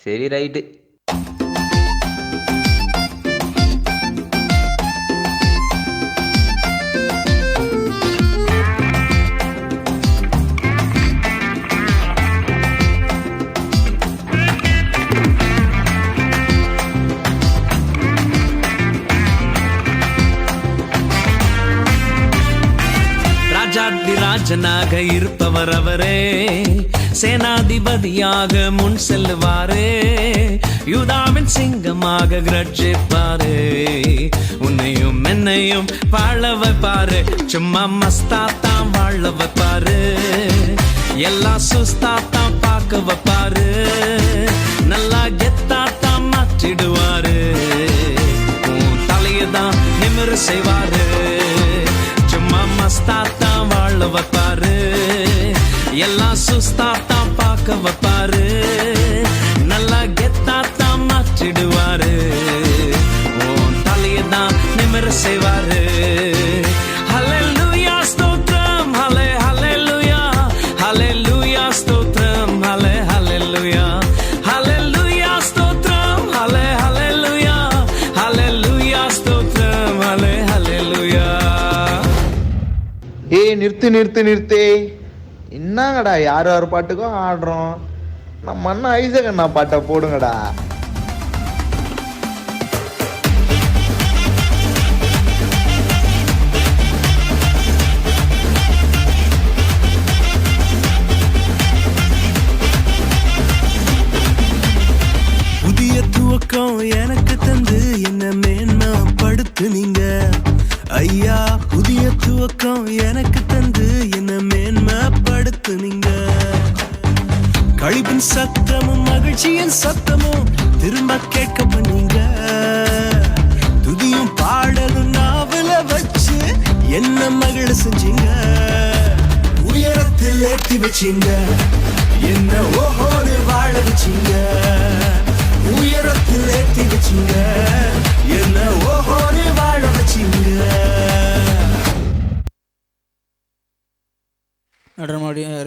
சரி, ரைட்டு. ராஜனாக இருப்பவர் அவரே, சேனாதிபதியாக முன் செல்லுவாரே, யூதாவின் சிங்கமாக கிரட்சிப்பாரே, உன்னையும் என்னையும் வாழ வைப்பாரு, சும்மா மஸ்தாத்தான் வாழ வைப்பாரு, எல்லா சுஸ்தாத்தான் பார்க்க வைப்பாரு, நல்லா கெத்தாத்தான் மாற்றிடுவாரு, உன் தலையதான் நிமிர செய்வாரு, சும்மா மஸ்தாத்தான் வாழ வைப்பாரு, எல்லாம் சுஸ்தாத்தான் பார்க்க வைப்பாரு, நல்லா கெத்தாத்தான் மாற்றிடுவாரு, உன் தலையதான் நிமிர செய்வாரு. ஹல்லேலூயா ஸ்தோத்திரம், ஹல்லே ஹல்லேலூயா, ஹல்லேலூயா ஸ்தோத்திரம், ஹல்லே ஹல்லேலூயா, ஹல்லேலூயா ஸ்தோத்திரம், ஹல்லே ஹல்லேலூயா, ஹல்லேலூயா ஸ்தோத்திரம், ஹல்லே ஹல்லேலூயா. ஏய் நிறுத்து. என்னங்கடா யார் பாட்டுக்கும் ஆடுறோம். நம்ம அண்ணா ஐசக் அண்ணா பாட்டை போடுங்கடா. புதிய துவக்கம் எனக்கு தந்து என்ன மேன்மைப்படுத்து நீங்க ஐயா, புதிய துவக்கம் எனக்கு தந்து என்ன மேன்மைப்படுத்து நீங்க. கழிப்பின் சத்தமும் மகிழ்ச்சியின் சத்தமும் திரும்ப கேட்க பண்ணீங்க, துதியும் பாடலும் நாவல வச்சு என்ன மகிழ செஞ்சீங்க, உயரத்தில் ஏற்றி வச்சீங்க, என்ன ஓஹோடு வாழ வச்சீங்க, உயரத்தில் ஏற்றி வச்சீங்க, என்ன ஓஹோடு வாழ வச்சீங்க. நடனமாடிய